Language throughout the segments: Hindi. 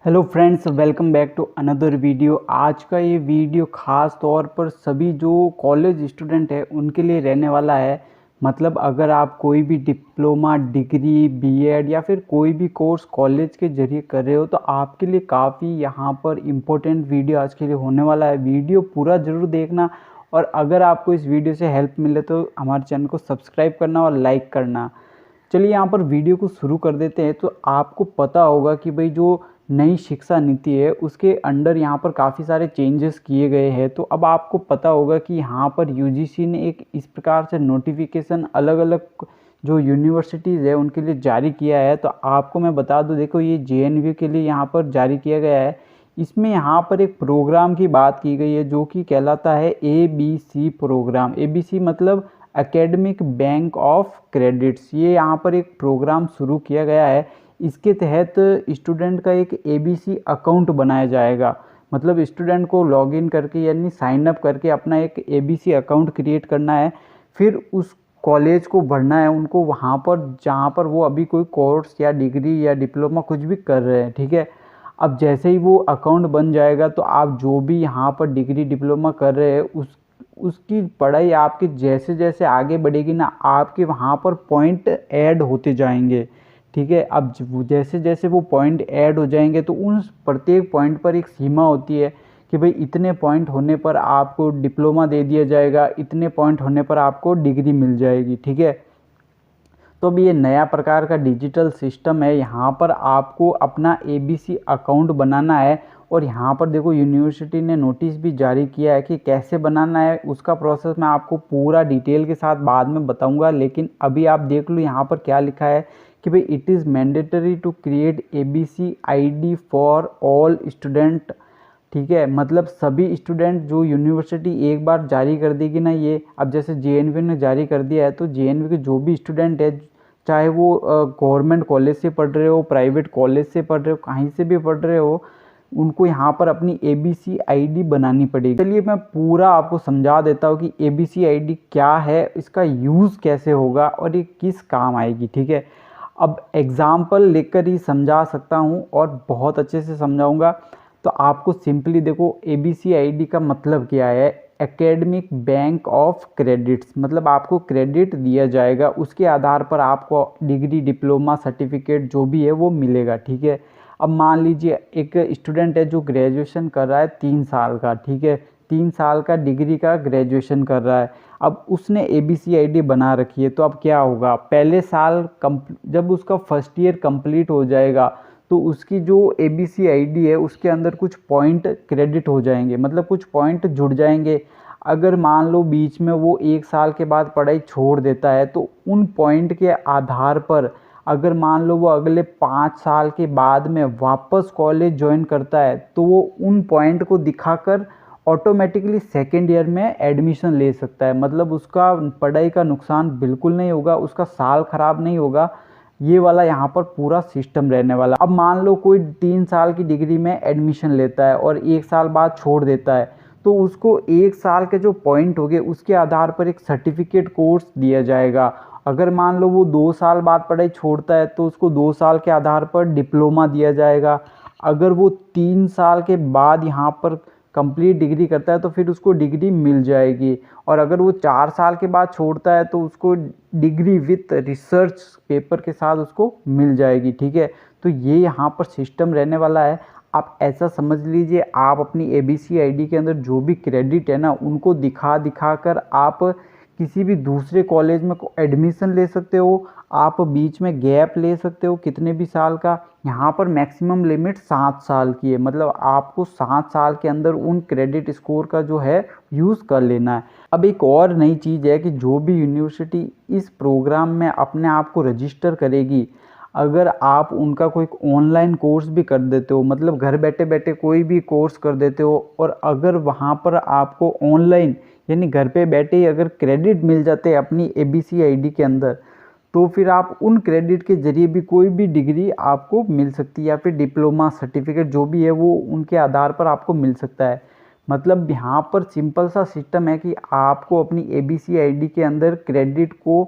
Hello friends, welcome back to another video. आज का ये वीडियो ख़ास तौर पर सभी जो कॉलेज स्टूडेंट है उनके लिए रहने वाला है। मतलब अगर आप कोई भी डिप्लोमा, डिग्री, बीएड या फिर कोई भी कोर्स कॉलेज के ज़रिए कर रहे हो तो आपके लिए काफ़ी यहाँ पर इम्पोर्टेंट वीडियो आज के लिए होने वाला है। वीडियो पूरा ज़रूर देखना और अगर आपको इस वीडियो से हेल्प मिले तो हमारे चैनल को सब्सक्राइब करना और लाइक करना। चलिए यहाँ पर वीडियो को शुरू कर देते हैं। तो आपको पता होगा कि भाई जो नई शिक्षा नीति है उसके अंडर यहाँ पर काफ़ी सारे चेंजेस किए गए हैं। तो अब आपको पता होगा कि यहाँ पर यूजीसी ने एक इस प्रकार से नोटिफिकेशन अलग अलग जो यूनिवर्सिटीज़ है उनके लिए जारी किया है। तो आपको मैं बता दूं, देखो ये जेएनयू के लिए यहाँ पर जारी किया गया है। इसमें यहाँ पर एक प्रोग्राम की बात की गई है जो कि कहलाता है एबीसी प्रोग्राम। एबीसी मतलब एकेडमिक बैंक ऑफ क्रेडिट्स। ये यहाँ पर एक प्रोग्राम शुरू किया गया है। इसके तहत स्टूडेंट का एक एबीसी अकाउंट बनाया जाएगा। मतलब स्टूडेंट को लॉगिन करके यानी साइन अप करके अपना एक एबीसी अकाउंट क्रिएट करना है। फिर उस कॉलेज को भरना है उनको वहाँ पर जहाँ पर वो अभी कोई कोर्स या डिग्री या डिप्लोमा कुछ भी कर रहे हैं, ठीक है। अब जैसे ही वो अकाउंट बन जाएगा तो आप जो भी यहाँ पर डिग्री डिप्लोमा कर रहे हैं उसकी पढ़ाई आपकी जैसे जैसे आगे बढ़ेगी ना, आपके वहाँ पर पॉइंट ऐड होते जाएंगे, ठीक है। अब जैसे जैसे वो पॉइंट ऐड हो जाएंगे तो उन प्रत्येक पॉइंट पर एक सीमा होती है कि भाई इतने पॉइंट होने पर आपको डिप्लोमा दे दिया जाएगा, इतने पॉइंट होने पर आपको डिग्री मिल जाएगी, ठीक है। तो अब ये नया प्रकार का डिजिटल सिस्टम है। यहाँ पर आपको अपना एबीसी अकाउंट बनाना है और यहाँ पर देखो यूनिवर्सिटी ने नोटिस भी जारी किया है कि कैसे बनाना है। उसका प्रोसेस मैं आपको पूरा डिटेल के साथ बाद में बताऊंगा, लेकिन अभी आप देख लो यहाँ पर क्या लिखा है कि भाई it is mandatory to create ABC ID for all student, ठीक है। मतलब सभी स्टूडेंट जो यूनिवर्सिटी एक बार जारी कर देगी ना ये, अब जैसे जेएनयू ने जारी कर दिया है तो जेएनयू के जो भी स्टूडेंट है, चाहे वो गवर्नमेंट कॉलेज से पढ़ रहे हो, प्राइवेट कॉलेज से पढ़ रहे हो, कहीं से भी पढ़ रहे हो, उनको यहाँ पर अपनी एबीसी आईडी बनानी पड़ेगी। चलिए मैं पूरा आपको समझा देता हूँ कि एबीसी आईडी क्या है, इसका यूज़ कैसे होगा और ये किस काम आएगी, ठीक है। अब एग्जाम्पल लेकर ही समझा सकता हूँ और बहुत अच्छे से समझाऊंगा। तो आपको सिंपली देखो एबीसी आईडी का मतलब क्या है। एकेडमिक बैंक ऑफ क्रेडिट्स, मतलब आपको क्रेडिट दिया जाएगा, उसके आधार पर आपको डिग्री, डिप्लोमा, सर्टिफिकेट जो भी है वो मिलेगा, ठीक है। अब मान लीजिए एक स्टूडेंट है जो ग्रेजुएशन कर रहा है 3 साल का, ठीक है, 3 साल का डिग्री का ग्रेजुएशन कर रहा है। अब उसने एबीसी आईडी बना रखी है तो अब क्या होगा, पहले साल जब उसका फर्स्ट ईयर कंप्लीट हो जाएगा तो उसकी जो एबीसी आईडी है उसके अंदर कुछ पॉइंट क्रेडिट हो जाएंगे, मतलब कुछ पॉइंट जुड़ जाएंगे। अगर मान लो बीच में वो 1 साल के बाद पढ़ाई छोड़ देता है तो उन पॉइंट के आधार पर अगर मान लो वो अगले 5 साल के बाद में वापस कॉलेज ज्वाइन करता है तो वो उन पॉइंट को दिखाकर ऑटोमेटिकली सेकेंड ईयर में एडमिशन ले सकता है। मतलब उसका पढ़ाई का नुकसान बिल्कुल नहीं होगा, उसका साल खराब नहीं होगा। ये वाला यहाँ पर पूरा सिस्टम रहने वाला। अब मान लो कोई 3 साल की डिग्री में एडमिशन लेता है और 1 साल बाद छोड़ देता है तो उसको 1 साल के जो पॉइंट हो गए उसके आधार पर एक सर्टिफिकेट कोर्स दिया जाएगा। अगर मान लो वो 2 साल बाद पढ़ाई छोड़ता है तो उसको 2 साल के आधार पर डिप्लोमा दिया जाएगा। अगर वो 3 साल के बाद यहाँ पर कंप्लीट डिग्री करता है तो फिर उसको डिग्री मिल जाएगी। और अगर वो 4 साल के बाद छोड़ता है तो उसको डिग्री विथ रिसर्च पेपर के साथ उसको मिल जाएगी, ठीक है। तो ये यहाँ पर सिस्टम रहने वाला है। आप ऐसा समझ लीजिए, आप अपनी एबीसी आईडी के अंदर जो भी क्रेडिट है ना उनको दिखा दिखा कर आप किसी भी दूसरे कॉलेज में एडमिशन ले सकते हो। आप बीच में गैप ले सकते हो कितने भी साल का। यहाँ पर मैक्सिमम लिमिट 7 साल की है, मतलब आपको 7 साल के अंदर उन क्रेडिट स्कोर का जो है यूज़ कर लेना है। अब एक और नई चीज़ है कि जो भी यूनिवर्सिटी इस प्रोग्राम में अपने आप को रजिस्टर करेगी, अगर आप उनका कोई ऑनलाइन कोर्स भी कर देते हो, मतलब घर बैठे बैठे कोई भी कोर्स कर देते हो, और अगर वहाँ पर आपको ऑनलाइन यानी घर पे बैठे ही अगर क्रेडिट मिल जाते हैं अपनी एबीसी आईडी के अंदर, तो फिर आप उन क्रेडिट के ज़रिए भी कोई भी डिग्री आपको मिल सकती है या फिर डिप्लोमा, सर्टिफिकेट जो भी है वो उनके आधार पर आपको मिल सकता है। मतलब यहाँ पर सिंपल सा सिस्टम है कि आपको अपनी एबीसी आईडी के अंदर क्रेडिट को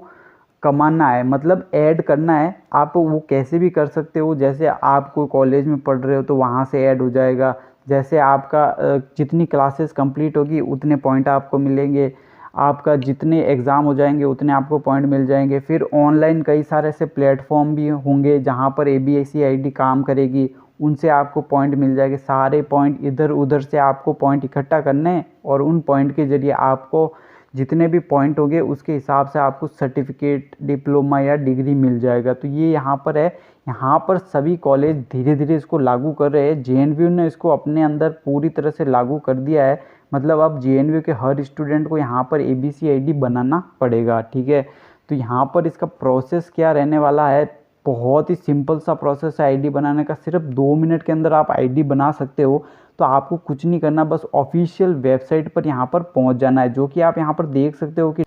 कमाना है, मतलब ऐड करना है। आप वो कैसे भी कर सकते हो, जैसे आप कोई कॉलेज में पढ़ रहे हो तो वहाँ से ऐड हो जाएगा। जैसे आपका जितनी क्लासेस कंप्लीट होगी उतने पॉइंट आपको मिलेंगे, आपका जितने एग्ज़ाम हो जाएंगे उतने आपको पॉइंट मिल जाएंगे। फिर ऑनलाइन कई सारे ऐसे प्लेटफॉर्म भी होंगे जहाँ पर ABCID काम करेगी, उनसे आपको पॉइंट मिल जाएंगे। सारे पॉइंट इधर उधर से आपको पॉइंट इकट्ठा करने हैं और उन पॉइंट के ज़रिए आपको जितने भी पॉइंट होंगे उसके हिसाब से आपको सर्टिफिकेट, डिप्लोमा या डिग्री मिल जाएगा। तो ये यहाँ पर है, यहाँ पर सभी कॉलेज धीरे धीरे इसको लागू कर रहे हैं। JNVU ने इसको अपने अंदर पूरी तरह से लागू कर दिया है। मतलब अब JNVU के हर स्टूडेंट को यहाँ पर ABCID बनाना पड़ेगा, ठीक है। तो यहाँ पर इसका प्रोसेस क्या रहने वाला है, बहुत ही सिंपल सा प्रोसेस है आईडी बनाने का। सिर्फ 2 मिनट के अंदर आप आईडी बना सकते हो। तो आपको कुछ नहीं करना, बस ऑफिशियल वेबसाइट पर यहाँ पर पहुँच जाना है, जो कि आप यहाँ पर देख सकते हो कि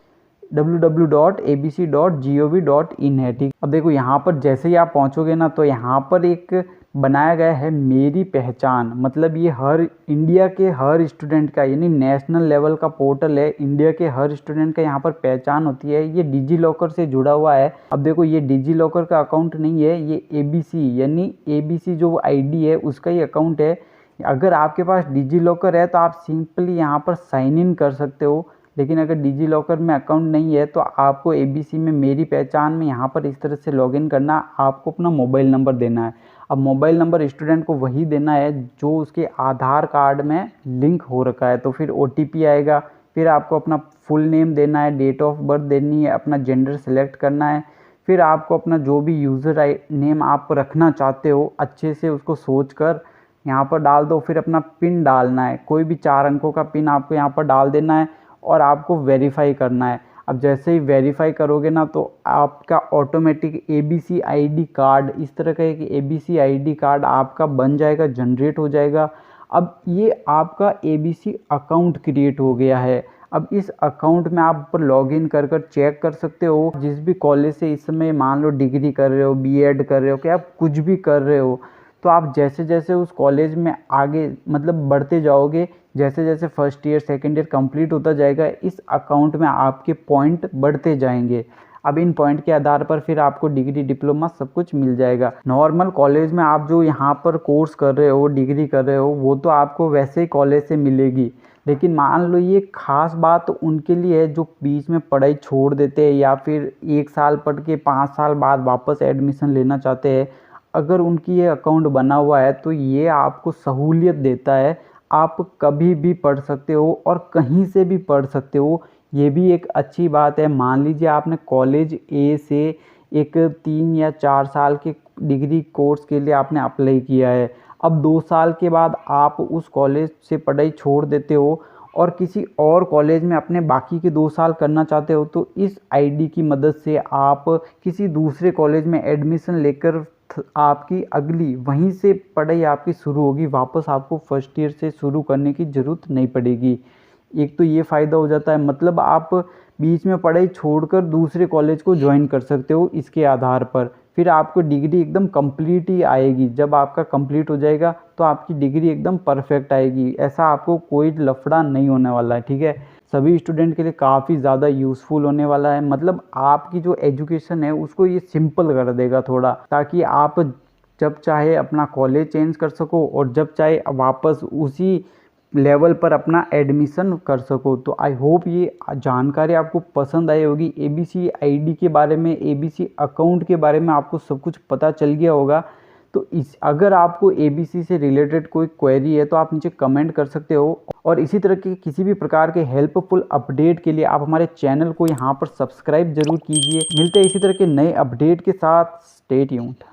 www.abc.gov.in है, ठीक। अब देखो यहाँ पर जैसे ही आप पहुँचोगे ना, तो यहाँ पर एक बनाया गया है मेरी पहचान। मतलब ये हर इंडिया के हर स्टूडेंट का, यानी नेशनल लेवल का पोर्टल है। इंडिया के हर स्टूडेंट का यहाँ पर पहचान होती है। ये डिजी लॉकर से जुड़ा हुआ है। अब देखो ये डिजी लॉकर का अकाउंट नहीं है, ये ABC यानी ABC जो ID है उसका ही अकाउंट है। अगर आपके पास डिजी लॉकर है तो आप सिंपली यहाँ पर साइन इन कर सकते हो। लेकिन अगर डिजी लॉकर में अकाउंट नहीं है तो आपको ABC में मेरी पहचान में यहाँ पर इस तरह से लॉगिन करना। आपको अपना मोबाइल नंबर देना है। अब मोबाइल नंबर स्टूडेंट को वही देना है जो उसके आधार कार्ड में लिंक हो रखा है। तो फिर OTP आएगा, फिर आपको अपना फुल नेम देना है, डेट ऑफ बर्थ देनी है, अपना जेंडर सेलेक्ट करना है। फिर आपको अपना जो भी यूज़र नेम आप रखना चाहते हो अच्छे से उसको सोच कर यहाँ पर डाल दो। फिर अपना पिन डालना है, कोई भी 4 अंकों का पिन आपको यहाँ पर डाल देना है और आपको वेरीफाई करना है। अब जैसे ही वेरीफाई करोगे ना, तो आपका ऑटोमेटिक ABCID कार्ड, इस तरह का एक ABCID कार्ड आपका बन जाएगा, जनरेट हो जाएगा। अब ये आपका ABC अकाउंट क्रिएट हो गया है। अब इस अकाउंट में आप पर लॉगिन कर कर चेक कर सकते हो जिस भी कॉलेज से इस समय मान लो डिग्री कर रहे हो, BEd कर रहे हो, क्या आप कुछ भी कर रहे हो, तो आप जैसे जैसे उस कॉलेज में आगे मतलब बढ़ते जाओगे, जैसे जैसे first year second year complete होता जाएगा, इस अकाउंट में आपके पॉइंट बढ़ते जाएंगे। अब इन पॉइंट के आधार पर फिर आपको डिग्री, डिप्लोमा सब कुछ मिल जाएगा। नॉर्मल कॉलेज में आप जो यहाँ पर कोर्स कर रहे हो, डिग्री कर रहे हो, वो तो आपको वैसे ही कॉलेज से मिलेगी। लेकिन मान लो ये खास बात उनके लिए है जो बीच में पढ़ाई छोड़ देते हैं या फिर 1 साल पढ़ के 5 साल बाद वापस एडमिशन लेना चाहते हैं। अगर उनकी ये अकाउंट बना हुआ है तो ये आपको सहूलियत देता है। आप कभी भी पढ़ सकते हो और कहीं से भी पढ़ सकते हो, ये भी एक अच्छी बात है। मान लीजिए आपने कॉलेज A से एक 3 या 4 साल के डिग्री कोर्स के लिए आपने अप्लाई किया है। अब 2 साल के बाद आप उस कॉलेज से पढ़ाई छोड़ देते हो और किसी और कॉलेज में अपने बाकी के 2 साल करना चाहते हो, तो इस ID की मदद से आप किसी दूसरे कॉलेज में एडमिशन लेकर आपकी अगली वहीं से पढ़ाई आपकी शुरू होगी। वापस आपको फर्स्ट ईयर से शुरू करने की ज़रूरत नहीं पड़ेगी। एक तो ये फ़ायदा हो जाता है, मतलब आप बीच में पढ़ाई छोड़कर दूसरे कॉलेज को ज्वाइन कर सकते हो इसके आधार पर। फिर आपको डिग्री एकदम कंप्लीट ही आएगी। जब आपका कंप्लीट हो जाएगा तो आपकी डिग्री एकदम परफेक्ट आएगी। ऐसा आपको कोई लफड़ा नहीं होने वाला है, ठीक है। सभी स्टूडेंट के लिए काफ़ी ज़्यादा यूज़फुल होने वाला है। मतलब आपकी जो एजुकेशन है उसको ये सिंपल कर देगा थोड़ा, ताकि आप जब चाहे अपना कॉलेज चेंज कर सको और जब चाहे वापस उसी लेवल पर अपना एडमिशन कर सको। तो आई होप ये जानकारी आपको पसंद आई होगी। ABCID के बारे में, ABC अकाउंट के बारे में आपको सब कुछ पता चल गया होगा। तो अगर आपको ABC से रिलेटेड कोई क्वेरी है तो आप नीचे कमेंट कर सकते हो। और इसी तरह के किसी भी प्रकार के हेल्पफुल अपडेट के लिए आप हमारे चैनल को यहाँ पर सब्सक्राइब जरूर कीजिए। मिलते हैं इसी तरह के नए अपडेट के साथ। Stay tuned.